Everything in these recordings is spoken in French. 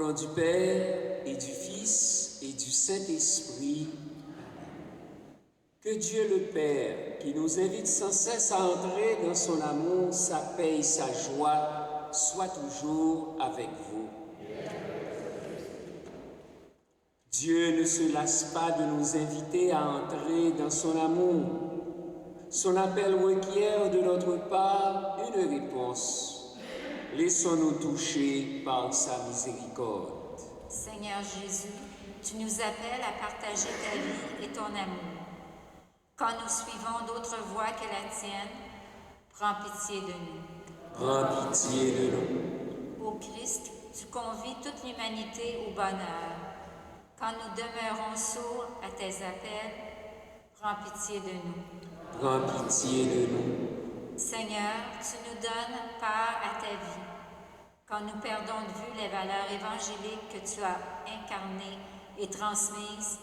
nom du Père et du Fils et du Saint-Esprit, que Dieu le Père, qui nous invite sans cesse à entrer dans son amour, sa paix et sa joie, soit toujours avec vous. Dieu ne se lasse pas de nous inviter à entrer dans son amour. Son appel requiert de notre part une réponse. Laissons-nous toucher par sa miséricorde. Seigneur Jésus, tu nous appelles à partager ta vie et ton amour. Quand nous suivons d'autres voies que la tienne, prends pitié de nous. Prends pitié de nous. Ô Christ, tu convies toute l'humanité au bonheur. Quand nous demeurons sourds à tes appels, prends pitié de nous. Prends pitié de nous. Seigneur, tu nous donnes part à ta vie. Quand nous perdons de vue les valeurs évangéliques que tu as incarnées et transmises,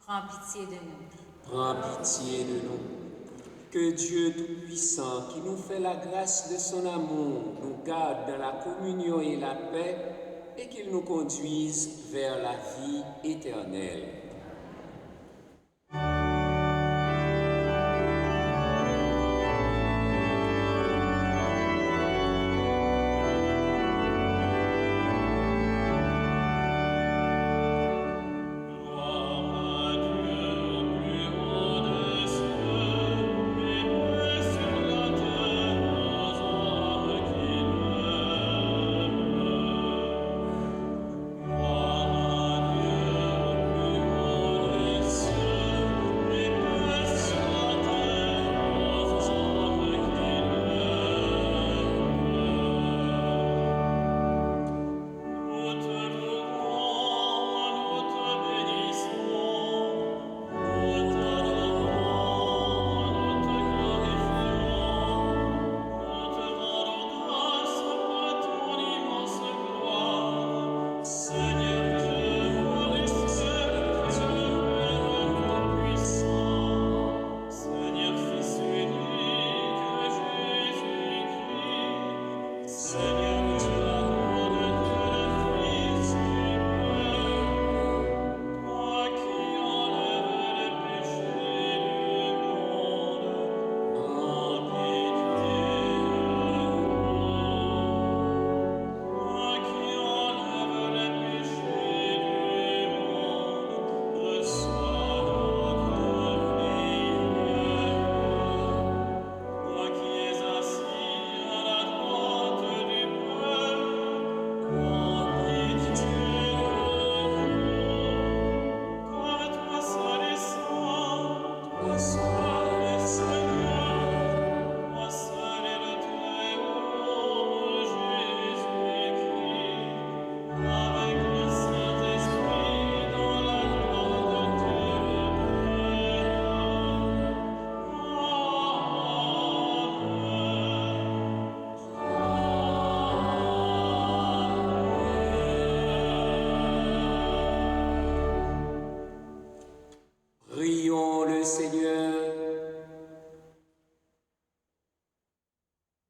prends pitié de nous. Prends pitié de nous. Que Dieu Tout-Puissant, qui nous fait la grâce de son amour, nous garde dans la communion et la paix et qu'il nous conduise vers la vie éternelle. Prions le Seigneur.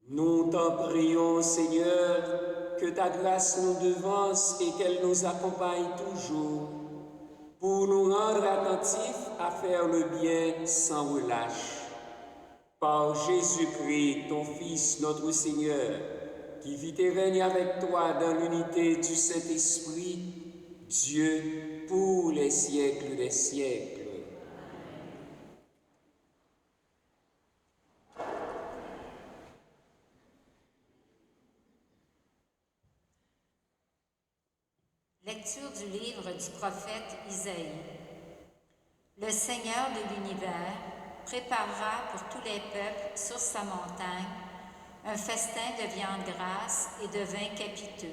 Nous t'en prions, Seigneur, que ta grâce nous devance et qu'elle nous accompagne toujours, pour nous rendre attentifs à faire le bien sans relâche. Par Jésus-Christ, ton Fils, notre Seigneur, qui vit et règne avec toi dans l'unité du Saint-Esprit, Dieu, pour les siècles des siècles. Lecture du livre du prophète Isaïe. Le Seigneur de l'univers préparera pour tous les peuples sur sa montagne un festin de viande grasse et de vin capiteux,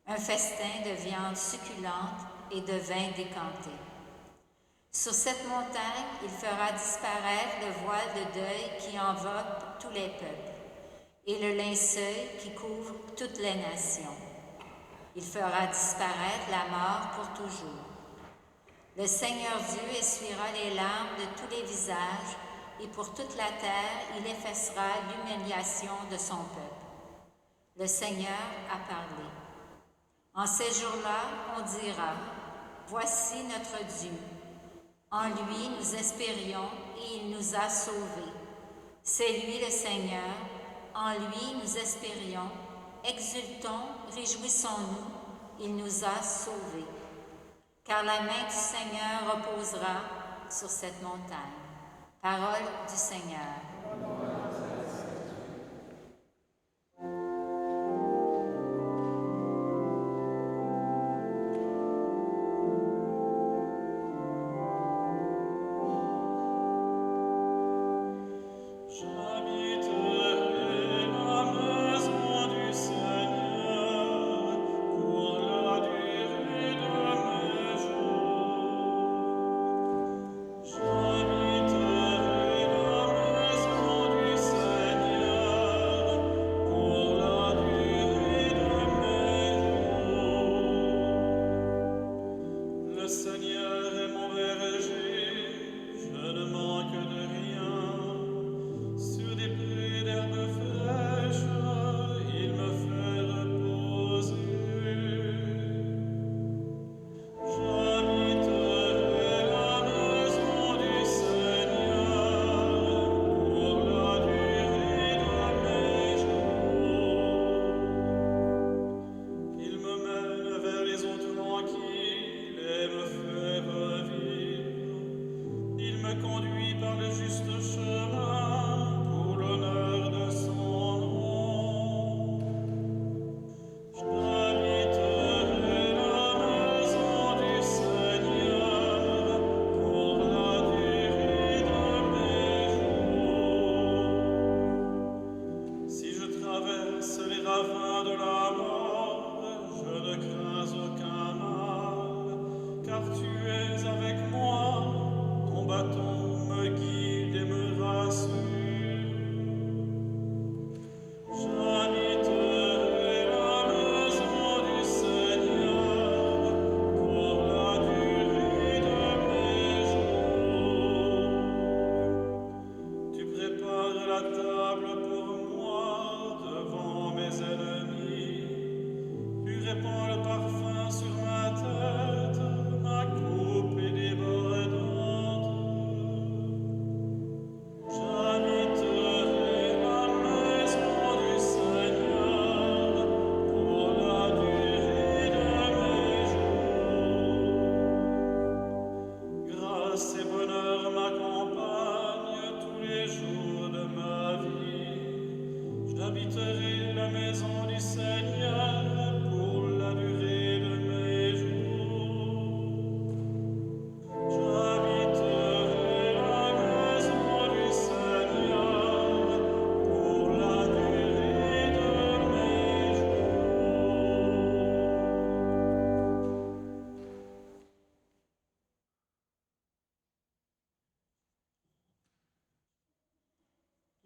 un festin de viande succulente et de vin décanté. Sur cette montagne, il fera disparaître le voile de deuil qui enveloppe tous les peuples et le linceul qui couvre toutes les nations. Il fera disparaître la mort pour toujours. Le Seigneur Dieu essuiera les larmes de tous les visages et pour toute la terre, il effacera l'humiliation de son peuple. Le Seigneur a parlé. En ces jours-là, on dira, voici notre Dieu. En lui nous espérions et il nous a sauvés. C'est lui le Seigneur, en lui nous espérions, exultons, réjouissons-nous, il nous a sauvés. Car la main du Seigneur reposera sur cette montagne. Parole du Seigneur.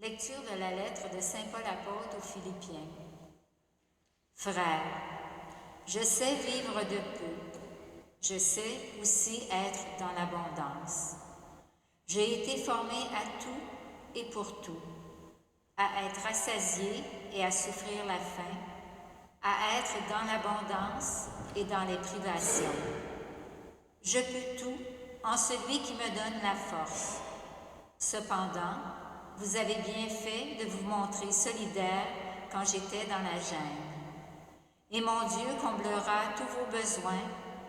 Lecture de la lettre de Saint Paul apôtre aux Philippiens. Frères, je sais vivre de peu, je sais aussi être dans l'abondance. J'ai été formé à tout et pour tout, à être rassasié et à souffrir la faim, à être dans l'abondance et dans les privations. Je peux tout en celui qui me donne la force. Cependant, vous avez bien fait de vous montrer solidaire quand j'étais dans la gêne. Et mon Dieu comblera tous vos besoins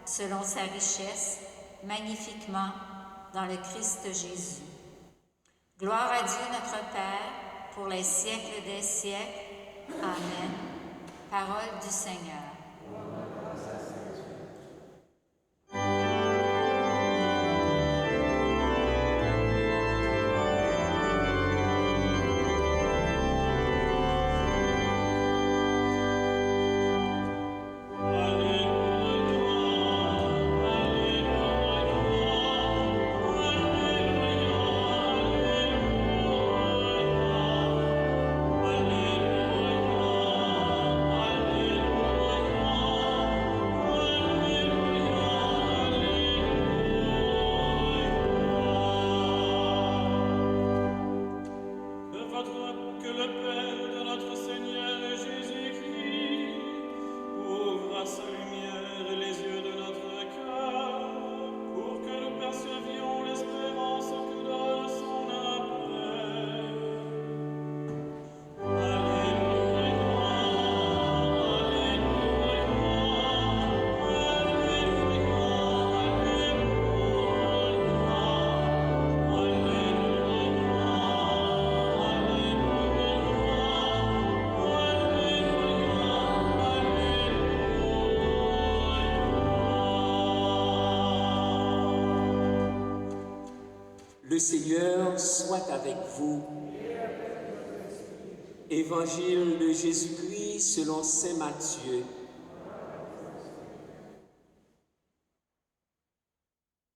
selon sa richesse, magnifiquement dans le Christ Jésus. Gloire à Dieu notre Père, pour les siècles des siècles. Amen. Parole du Seigneur. Le Seigneur soit avec vous. Évangile de Jésus-Christ selon saint Matthieu.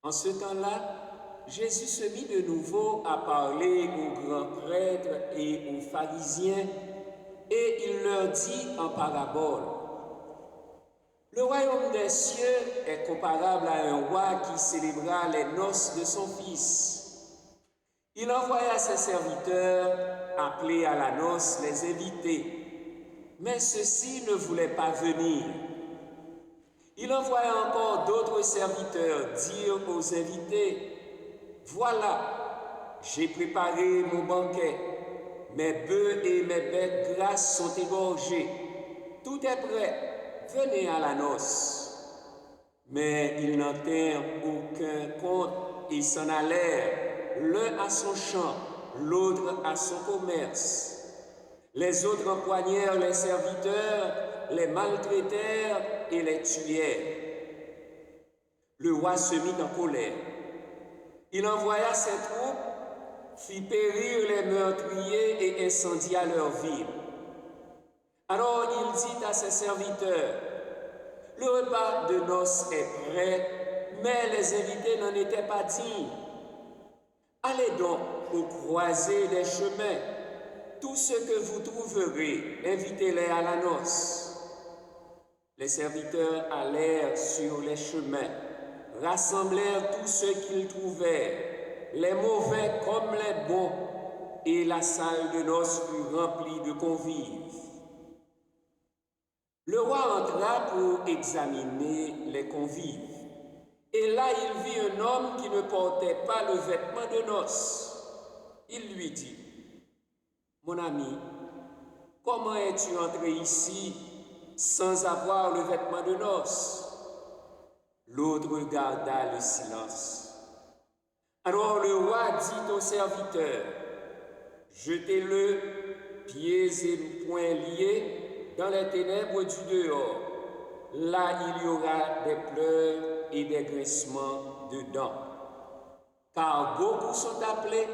En ce temps-là, Jésus se mit de nouveau à parler aux grands prêtres et aux pharisiens, et il leur dit en parabole: Le royaume des cieux est comparable à un roi qui célébra les noces de son fils. Il envoya ses serviteurs appeler à la noce les invités, mais ceux-ci ne voulaient pas venir. Il envoya encore d'autres serviteurs dire aux invités: Voilà, j'ai préparé mon banquet, mes bœufs et mes bêtes grasses sont égorgés, tout est prêt, venez à la noce. Mais ils n'en tinrent aucun compte et s'en allèrent, l'un à son champ, l'autre à son commerce. Les autres empoignèrent les serviteurs, les maltraitèrent et les tuèrent. Le roi se mit en colère. Il envoya ses troupes, fit périr les meurtriers et incendia leur ville. Alors il dit à ses serviteurs: Le repas de noces est prêt, mais les invités n'en étaient pas dignes. Allez donc aux croisées des chemins. Tous ceux que vous trouverez, invitez-les à la noce. Les serviteurs allèrent sur les chemins, rassemblèrent tous ceux qu'ils trouvèrent, les mauvais comme les bons, et la salle de noces fut remplie de convives. Le roi entra pour examiner les convives, et là il vit un homme qui ne portait pas le vêtement de noces. Il lui dit: Mon ami, comment es-tu entré ici sans avoir le vêtement de noces? L'autre garda le silence. Alors le roi dit aux serviteurs: Jetez-le, pieds et poings liés, dans les ténèbres du dehors. Là il y aura des pleurs et des grincements de dents. Car beaucoup sont appelés,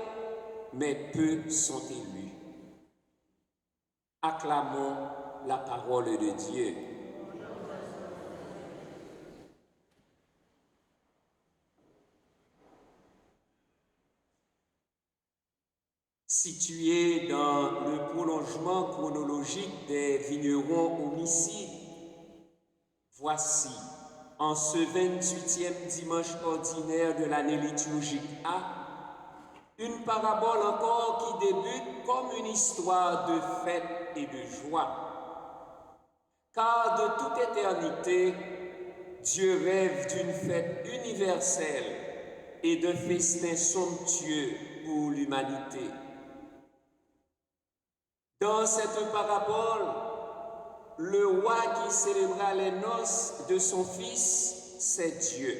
mais peu sont élus. Acclamons la parole de Dieu. Situé dans le prolongement chronologique des vignerons homicides, voici, en ce 28e dimanche ordinaire de l'année liturgique A, une parabole encore qui débute comme une histoire de fête et de joie. Car de toute éternité, Dieu rêve d'une fête universelle et d'un festin somptueux pour l'humanité. Dans cette parabole, le roi qui célébra les noces de son fils, c'est Dieu.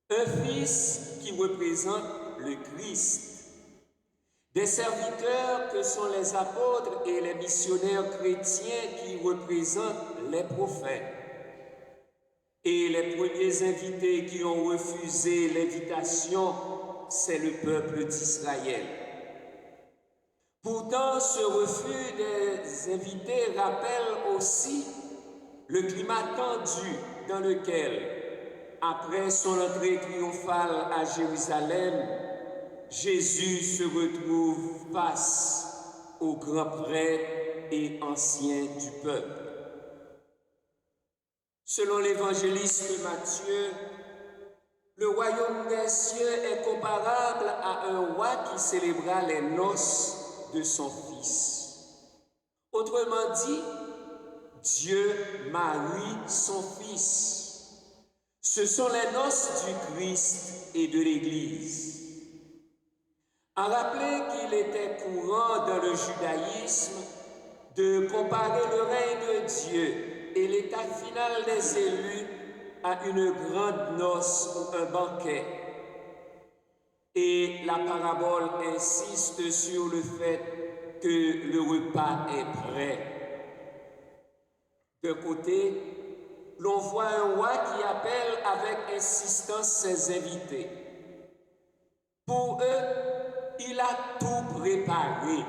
Un fils qui représente le Christ. Des serviteurs que sont les apôtres et les missionnaires chrétiens qui représentent les prophètes. Et les premiers invités qui ont refusé l'invitation, c'est le peuple d'Israël. Pourtant, ce refus des invités rappelle aussi le climat tendu dans lequel, après son entrée triomphale à Jérusalem, Jésus se retrouve face aux grands prêtres et anciens du peuple. Selon l'évangéliste Matthieu, le royaume des cieux est comparable à un roi qui célébra les noces de son fils. Autrement dit, Dieu marie son fils. Ce sont les noces du Christ et de l'Église. À rappeler qu'il était courant dans le judaïsme de comparer le règne de Dieu et l'état final des élus à une grande noce ou un banquet. Et la parabole insiste sur le fait que le repas est prêt. D'un côté, l'on voit un roi qui appelle avec insistance ses invités. Pour eux, il a tout préparé.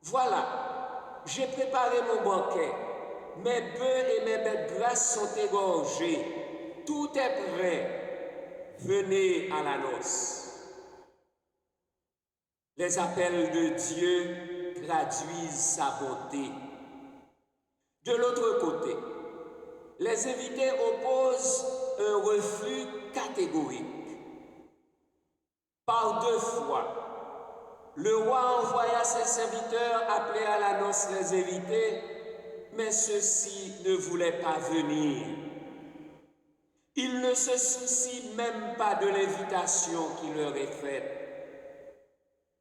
Voilà, j'ai préparé mon banquet. Mes bœufs et mes bêtes grasses sont égorgés. Tout est prêt. Venez à la noce. Les appels de Dieu traduisent sa bonté. De l'autre côté, les invités opposent un refus catégorique. Par 2 fois, le roi envoya ses serviteurs appeler à la noce les invités, mais ceux-ci ne voulaient pas venir. Ils ne se soucient même pas de l'invitation qui leur est faite,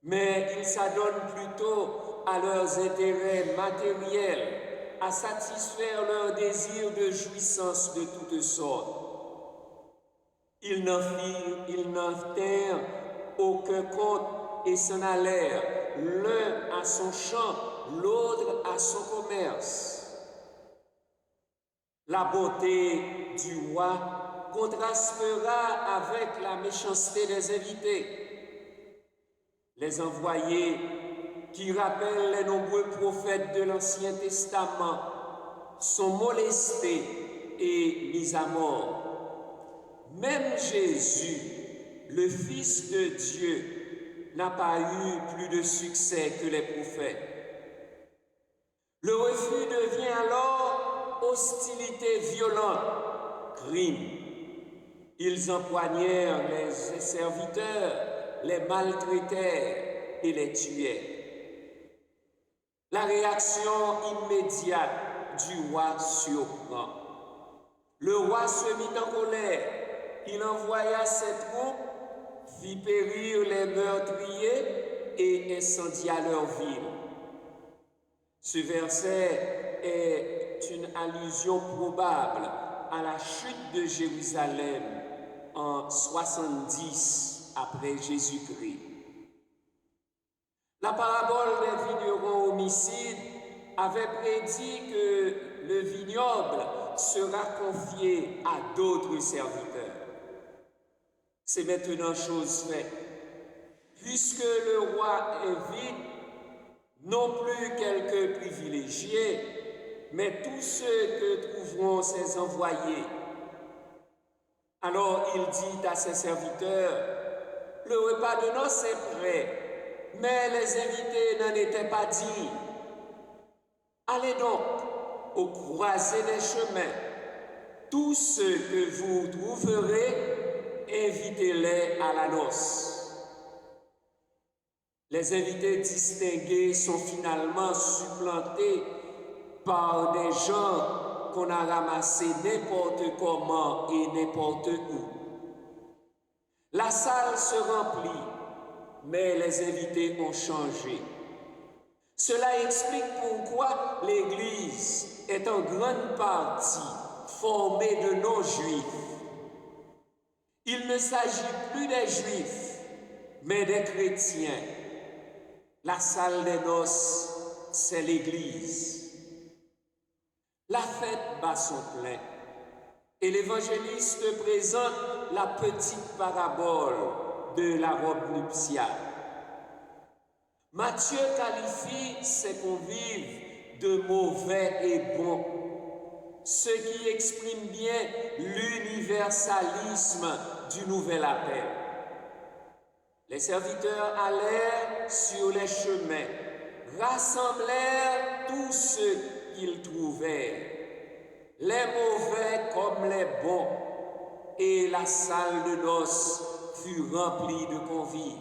mais ils s'adonnent plutôt à leurs intérêts matériels, à satisfaire leurs désirs de jouissance de toutes sortes. Ils n'en tinrent aucun compte et s'en allèrent, l'un à son champ, l'autre à son commerce. La bonté du roi contrastera avec la méchanceté des invités. Les envoyés, qui rappellent les nombreux prophètes de l'Ancien Testament, sont molestés et mis à mort. Même Jésus, le Fils de Dieu, n'a pas eu plus de succès que les prophètes. Le refus devient alors hostilité violente, crime. Ils empoignèrent les serviteurs, les maltraitèrent et les tuèrent. La réaction immédiate du roi surprend. Le roi se mit en colère. Il envoya ses troupes, fit périr les meurtriers et incendia leur ville. Ce verset est une allusion probable à la chute de Jérusalem en 70 après Jésus-Christ. La parabole des vignerons homicides avait prédit que le vignoble sera confié à d'autres serviteurs. C'est maintenant chose faite, puisque le roi invite non plus quelques privilégiés, mais tous ceux que trouveront ses envoyés. Alors il dit à ses serviteurs, le repas de noces est prêt, mais les invités n'en étaient pas dignes. Allez donc aux croisées des chemins, tous ceux que vous trouverez, invitez-les à la noce. Les invités distingués sont finalement supplantés par des gens qu'on a ramassés n'importe comment et n'importe où. La salle se remplit, mais les invités ont changé. Cela explique pourquoi l'Église est en grande partie formée de non-juifs. Il ne s'agit plus des juifs, mais des chrétiens. La salle des noces, c'est l'Église. La fête bat son plein et l'évangéliste présente la petite parabole de la robe nuptiale. Matthieu qualifie ses convives de mauvais et bons, ce qui exprime bien l'universalisme du nouvel appel. Les serviteurs allèrent sur les chemins, rassemblèrent tous ceux qu'ils trouvèrent, les mauvais comme les bons, et la salle de noces fut remplie de convives.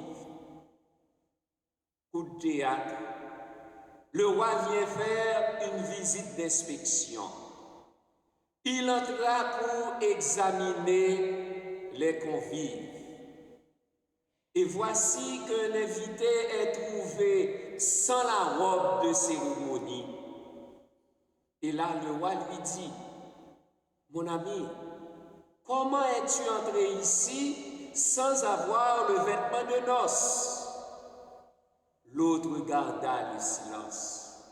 Coup de théâtre, le roi vient faire une visite d'inspection. Il entra pour examiner les convives. Et voici qu'un invité est trouvé sans la robe de cérémonie. Et là, le roi lui dit, « Mon ami, comment es-tu entré ici sans avoir le vêtement de noces ?» L'autre garda le silence.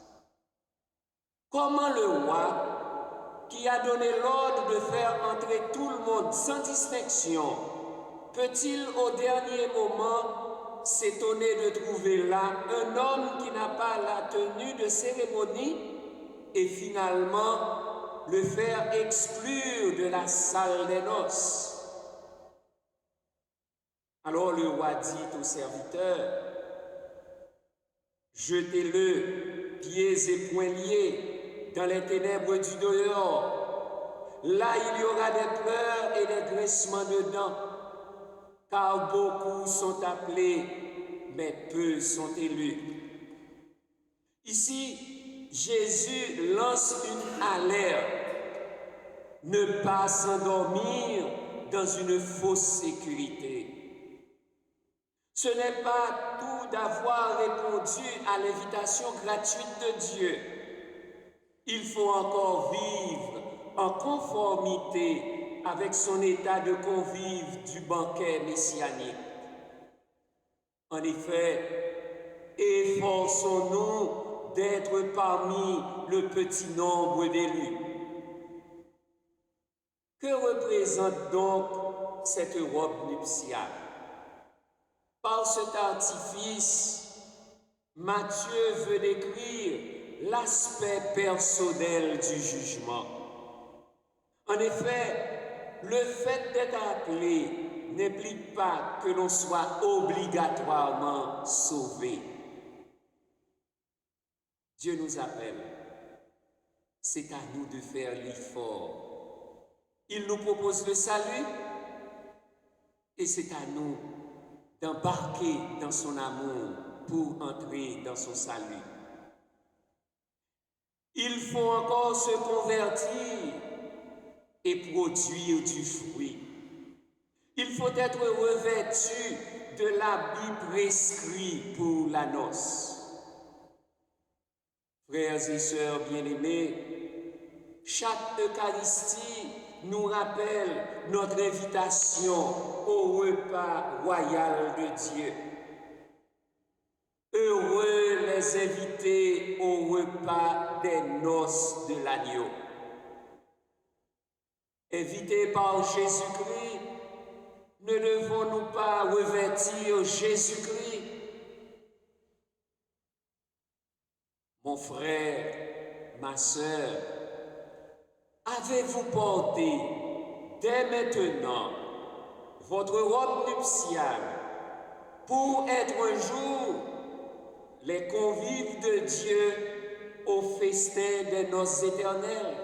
Comment le roi, qui a donné l'ordre de faire entrer tout le monde sans distinction, peut-il au dernier moment s'étonner de trouver là un homme qui n'a pas la tenue de cérémonie et finalement le faire exclure de la salle des noces? Alors le roi dit aux serviteurs, jetez-le, pieds et poings liés, dans les ténèbres du dehors. Là, il y aura des pleurs et des grincements de dents, car beaucoup sont appelés, mais peu sont élus. Ici, Jésus lance une alerte. Ne pas s'endormir dans une fausse sécurité. Ce n'est pas tout d'avoir répondu à l'invitation gratuite de Dieu. Il faut encore vivre en conformité avec son état de convive du banquet messianique. En effet, efforçons-nous d'être parmi le petit nombre d'élus. Que représente donc cette robe nuptiale? Par cet artifice, Matthieu veut décrire l'aspect personnel du jugement. En effet, le fait d'être appelé n'implique pas que l'on soit obligatoirement sauvé. Dieu nous appelle. C'est à nous de faire l'effort. Il nous propose le salut et c'est à nous d'embarquer dans son amour pour entrer dans son salut. Il faut encore se convertir et produire du fruit. Il faut être revêtu de l'habit prescrit pour la noce. Frères et sœurs bien-aimés, chaque Eucharistie nous rappelle notre invitation au repas royal de Dieu. Heureux les invités au repas des noces de l'agneau. Invités par Jésus-Christ, ne devons-nous pas revêtir Jésus-Christ? Mon frère, ma sœur, avez-vous porté dès maintenant votre robe nuptiale pour être un jour les convives de Dieu au festin des noces éternelles?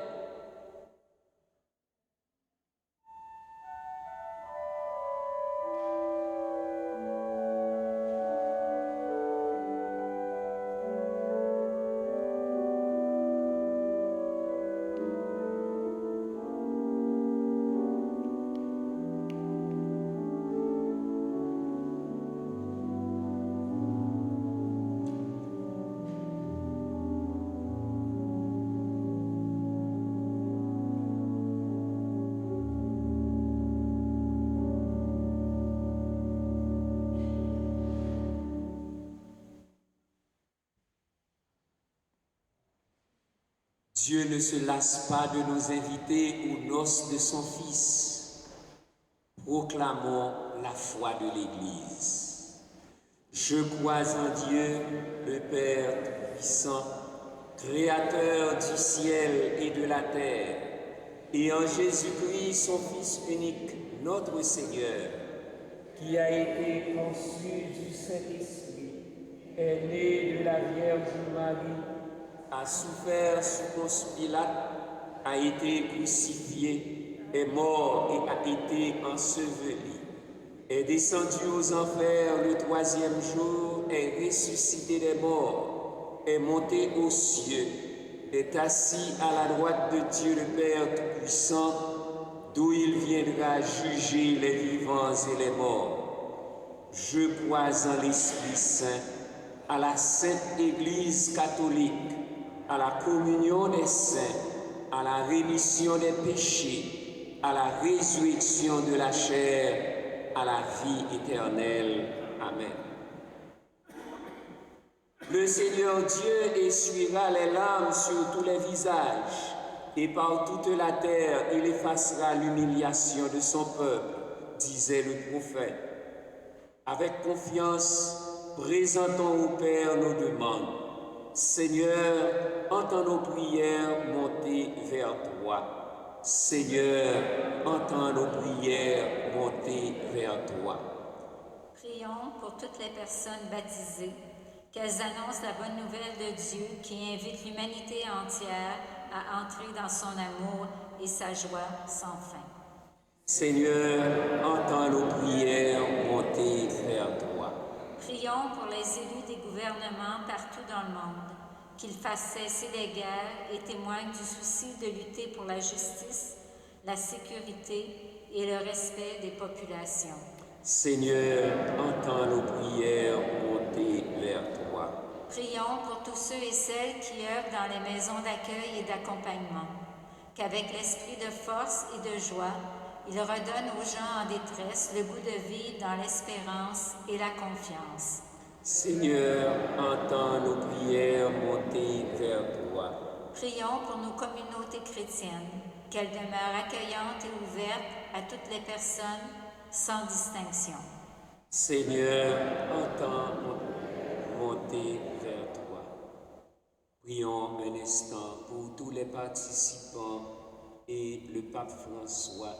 Dieu ne se lasse pas de nous inviter aux noces de son Fils. Proclamons la foi de l'Église. Je crois en Dieu, le Père Tout-Puissant, Créateur du ciel et de la terre, et en Jésus-Christ, son Fils unique, notre Seigneur, qui a été conçu du Saint-Esprit, est né de la Vierge Marie, a souffert sous Ponce Pilate, a été crucifié, est mort et a été enseveli, est descendu aux enfers le troisième jour, est ressuscité des morts, est monté aux cieux, est assis à la droite de Dieu le Père Tout-Puissant, d'où il viendra juger les vivants et les morts. Je crois en l'Esprit Saint, à la Sainte Église catholique, à la communion des saints, à la rémission des péchés, à la résurrection de la chair, à la vie éternelle. Amen. Le Seigneur Dieu essuiera les larmes sur tous les visages, et par toute la terre il effacera l'humiliation de son peuple. disait le prophète. Avec confiance, présentons au Père nos demandes. Seigneur, entends nos prières montées vers toi. Seigneur, entends nos prières montées vers toi. Prions pour toutes les personnes baptisées, qu'elles annoncent la bonne nouvelle de Dieu qui invite l'humanité entière à entrer dans son amour et sa joie sans fin. Seigneur, entends nos prières montées vers toi. Prions pour les élus des gouvernements partout dans le monde, qu'ils fassent cesser les guerres et témoignent du souci de lutter pour la justice, la sécurité et le respect des populations. Seigneur, entends nos prières montées vers toi. Prions pour tous ceux et celles qui œuvrent dans les maisons d'accueil et d'accompagnement, qu'avec l'esprit de force et de joie, ils redonnent aux gens en détresse le goût de vivre dans l'espérance et la confiance. Seigneur, entends nos prières montées vers toi. Prions pour nos communautés chrétiennes, qu'elles demeurent accueillantes et ouvertes à toutes les personnes sans distinction. Seigneur, entends monter vers toi. Prions un instant pour tous les participants et le pape François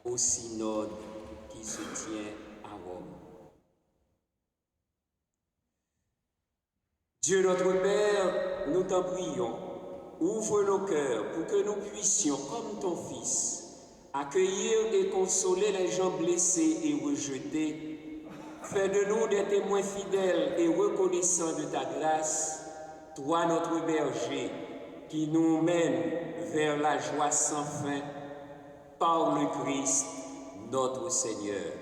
au synode qui se tient à Rome. Dieu notre Père, nous t'en prions, ouvre nos cœurs pour que nous puissions, comme ton Fils, accueillir et consoler les gens blessés et rejetés. Fais de nous des témoins fidèles et reconnaissants de ta grâce, toi notre berger, qui nous mène vers la joie sans fin, par le Christ, notre Seigneur.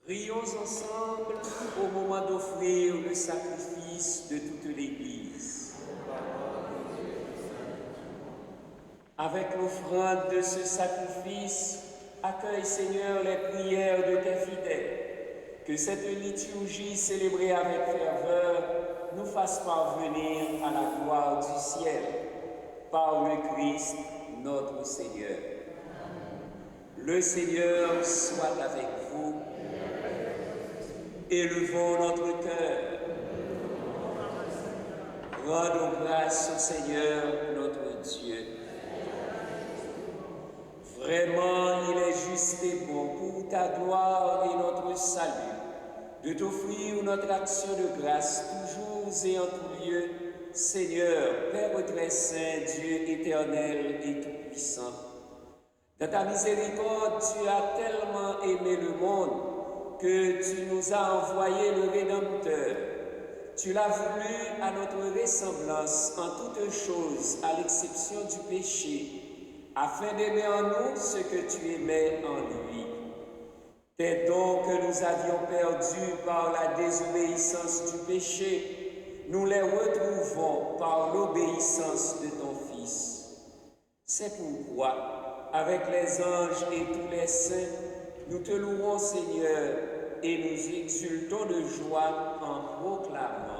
Prions ensemble au moment d'offrir le sacrifice de toute l'Église. Avec l'offrande de ce sacrifice, accueille Seigneur les prières de tes fidèles. Que cette liturgie célébrée avec ferveur nous fasse parvenir à la gloire du ciel. Par le Christ, notre Seigneur. Le Seigneur soit avec vous. Élevons notre cœur. Rendons grâce au Seigneur, notre Dieu. Vraiment, il est juste et bon pour ta gloire et notre salut, de t'offrir notre action de grâce toujours et en tout lieu, Seigneur, Père très saint, Dieu éternel et tout-puissant. Dans ta miséricorde, tu as tellement aimé le monde que tu nous as envoyé le Rédempteur. Tu l'as voulu à notre ressemblance en toutes choses, à l'exception du péché, afin d'aimer en nous ce que tu aimais en lui. des dons que nous avions perdus par la désobéissance du péché, nous les retrouvons par l'obéissance de ton Fils. C'est pourquoi, avec les anges et tous les saints, nous te louons, Seigneur, et nous exultons de joie en proclamant.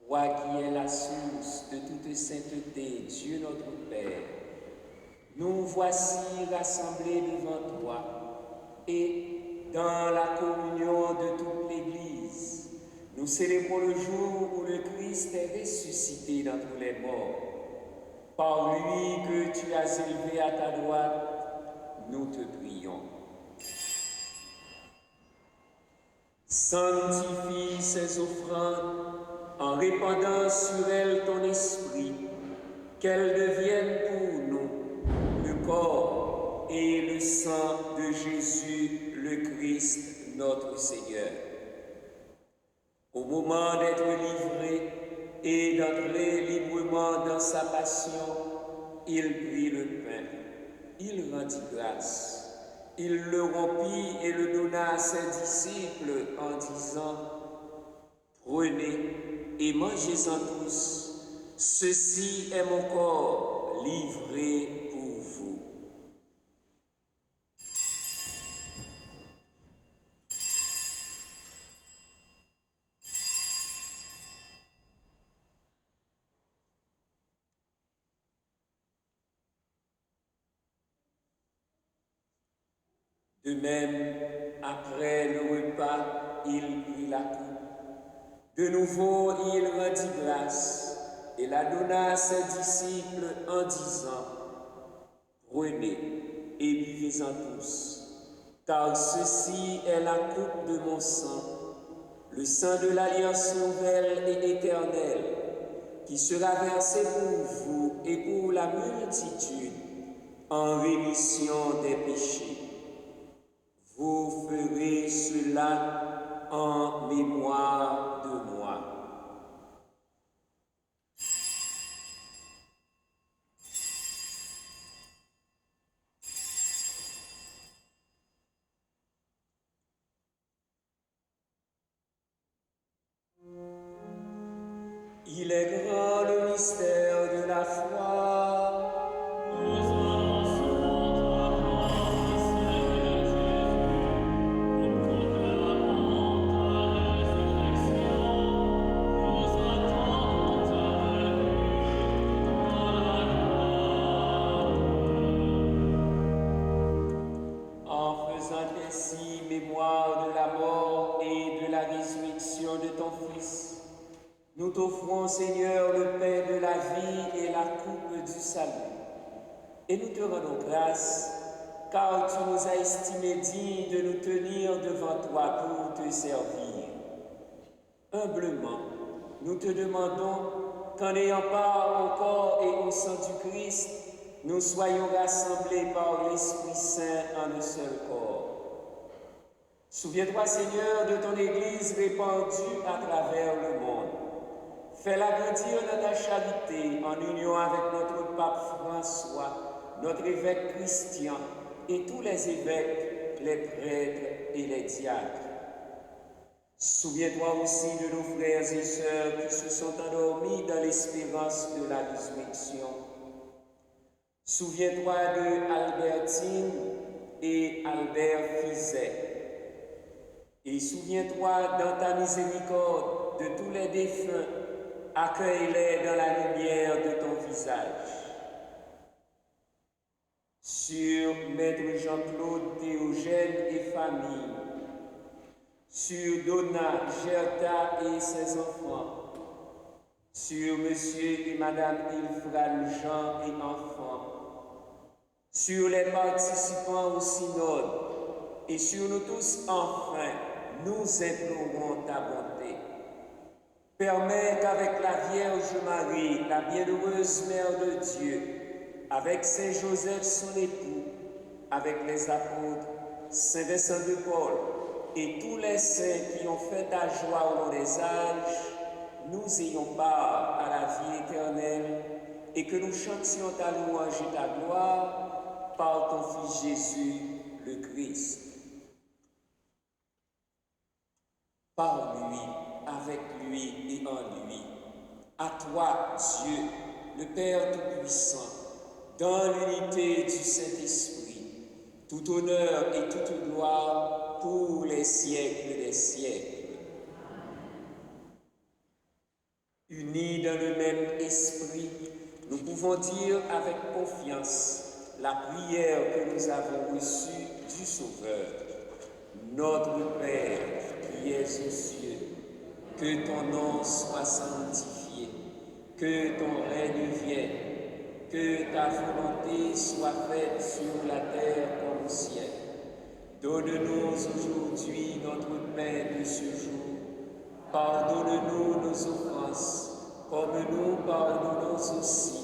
Toi qui es la source de toute sainteté, Dieu notre Père, nous voici rassemblés devant toi et dans la communion de toute l'Église, nous célébrons le jour où le Christ est ressuscité d'entre les morts. Par lui que tu as élevé à ta droite, nous te prions. Sanctifie ces offrandes en répandant sur elles ton esprit, qu'elles deviennent pour nous le corps et le sang de Jésus le Christ, notre Seigneur. Au moment d'être livré et d'entrer librement dans sa passion, il prit le pain, il rendit grâce. Il le rompit et le donna à ses disciples en disant « Prenez et mangez-en tous, ceci est mon corps livré pour vous. » De même, après le repas, il prit la coupe. De nouveau, il rendit grâce et la donna à ses disciples en disant « Prenez et buvez-en tous, car ceci est la coupe de mon sang, le sang de l'alliance nouvelle et éternelle, qui sera versé pour vous et pour la multitude en rémission des péchés. Vous ferez cela en mémoire de moi. » Il est grand le mystère de la foi. Mémoire de la mort et de la résurrection de ton Fils, nous t'offrons, Seigneur, le pain de la vie et la coupe du salut. Et nous te rendons grâce, car tu nous as estimés dignes de nous tenir devant toi pour te servir. Humblement, nous te demandons qu'en ayant part au corps et au sang du Christ, nous soyons rassemblés par l'Esprit Saint en un seul corps. Souviens-toi, Seigneur, de ton Église répandue à travers le monde. Fais-la grandir dans ta charité en union avec notre pape François, notre évêque Christian et tous les évêques, les prêtres et les diacres. Souviens-toi aussi de nos frères et sœurs qui se sont endormis dans l'espérance de la résurrection. Souviens-toi de Albertine et Albert Fizet. Et souviens-toi dans ta miséricorde de tous les défunts, accueille-les dans la lumière de ton visage. Sur Maître Jean-Claude Théogène et famille, sur Donna Gerta et ses enfants, sur Monsieur et Madame Ilfran Jean et enfants, sur les participants au synode et sur nous tous enfin, nous implorons ta bonté. Permets qu'avec la Vierge Marie, la bienheureuse Mère de Dieu, avec Saint Joseph son époux, avec les apôtres, Saint Vincent de Paul et tous les saints qui ont fait ta joie au long des âges, nous ayons part à la vie éternelle et que nous chantions ta louange et ta gloire par ton Fils Jésus, le Christ. Par lui, avec lui et en lui, à toi, Dieu, le Père Tout-Puissant, dans l'unité du Saint-Esprit, tout honneur et toute gloire pour les siècles des siècles. Unis dans le même esprit, nous pouvons dire avec confiance la prière que nous avons reçue du Sauveur. Notre Père qui es aux cieux, que ton nom soit sanctifié, que ton règne vienne, que ta volonté soit faite sur la terre comme au ciel. Donne-nous aujourd'hui notre pain de ce jour. Pardonne-nous nos offenses, comme nous pardonnons aussi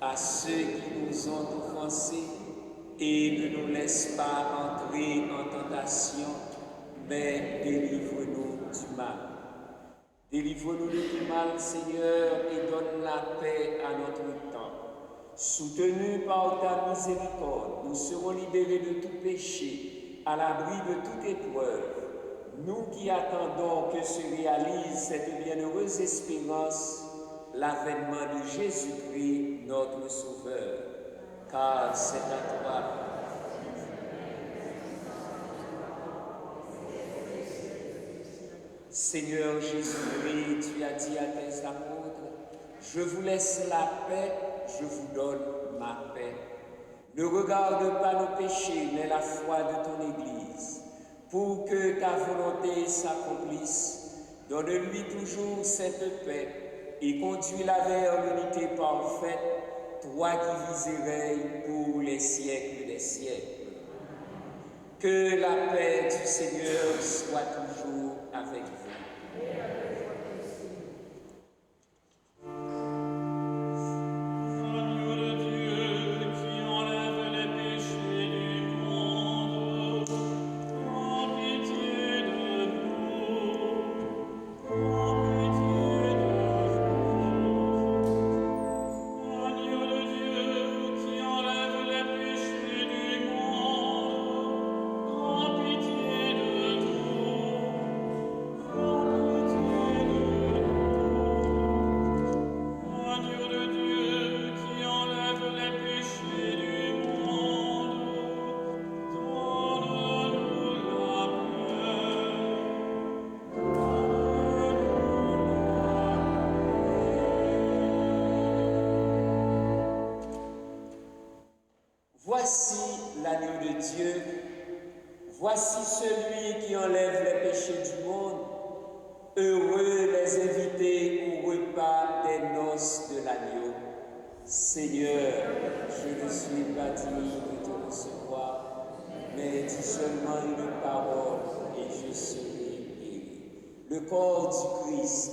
à ceux qui nous ont offensés, et ne nous laisse pas entrer en tentation, mais délivre-nous du mal. Délivre-nous de tout mal, Seigneur, et donne la paix à notre temps. Soutenus par ta miséricorde, nous serons libérés de tout péché, à l'abri de toute épreuve. Nous qui attendons que se réalise cette bienheureuse espérance, l'avènement de Jésus-Christ, notre Sauveur. Car c'est à toi. Seigneur Jésus-Christ, tu as dit à tes apôtres, je vous laisse la paix, je vous donne ma paix. Ne regarde pas nos péchés, mais la foi de ton Église. Pour que ta volonté s'accomplisse, donne-lui toujours cette paix et conduis-la vers l'unité parfaite, toi qui vis et règnes pour les siècles des siècles. Que la paix du Seigneur soit toujours avec vous. Voici l'agneau de Dieu, voici celui qui enlève les péchés du monde. Heureux les invités au repas des noces de l'agneau. Seigneur, je ne suis pas digne de te recevoir, mais dis seulement une parole et je serai guéri. Le corps du Christ.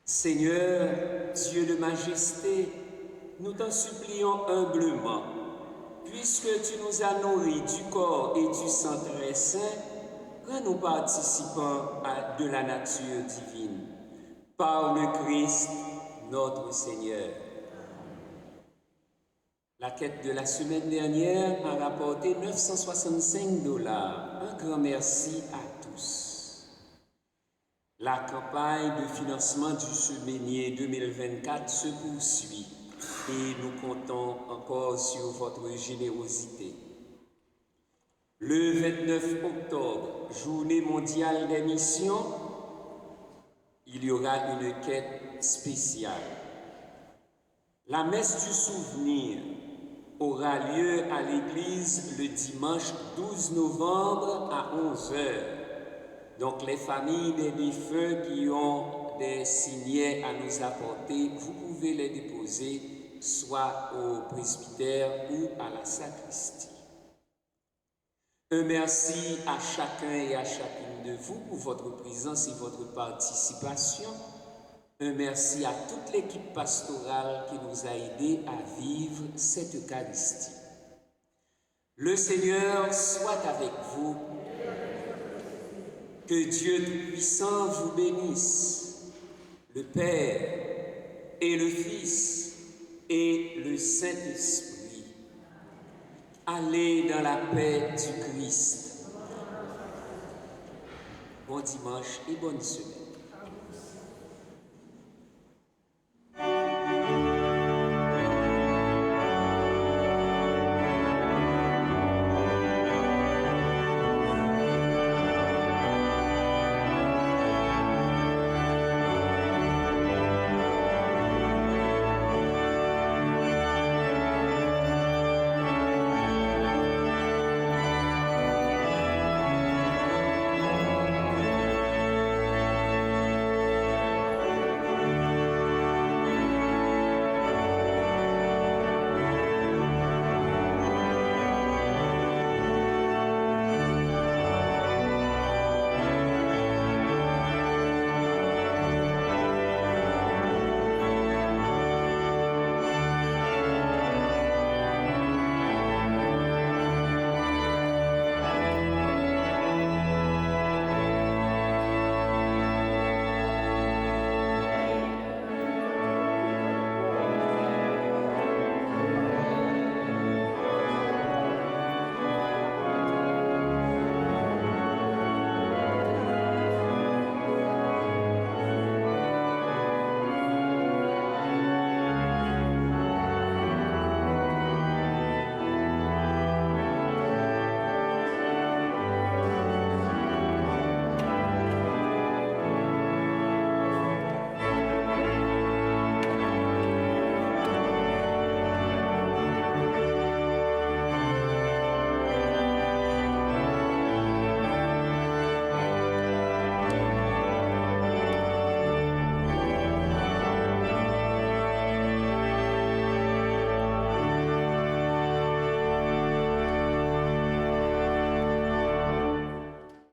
Seigneur, Dieu de majesté, nous t'en supplions humblement, puisque tu nous as nourris du corps et du sang très saint, rends-nous participants de la nature divine. Par le Christ, notre Seigneur. La quête de la semaine dernière a rapporté $965. Un grand merci à tous. La campagne de financement du Semainier 2024 se poursuit et nous comptons encore sur votre générosité. Le 29 octobre, Journée mondiale des missions, il y aura une quête spéciale. La messe du souvenir aura lieu à l'église le dimanche 12 novembre à 11h. Donc les familles des défunts qui ont des signets à nous apporter, vous pouvez les déposer soit au presbytère ou à la sacristie. Un merci à chacun et à chacune de vous pour votre présence et votre participation. Un merci à toute l'équipe pastorale qui nous a aidés à vivre cette Eucharistie. Le Seigneur soit avec vous. Que Dieu Tout-Puissant vous bénisse, le Père et le Fils et le Saint-Esprit. Allez dans la paix du Christ. Bon dimanche et bonne semaine.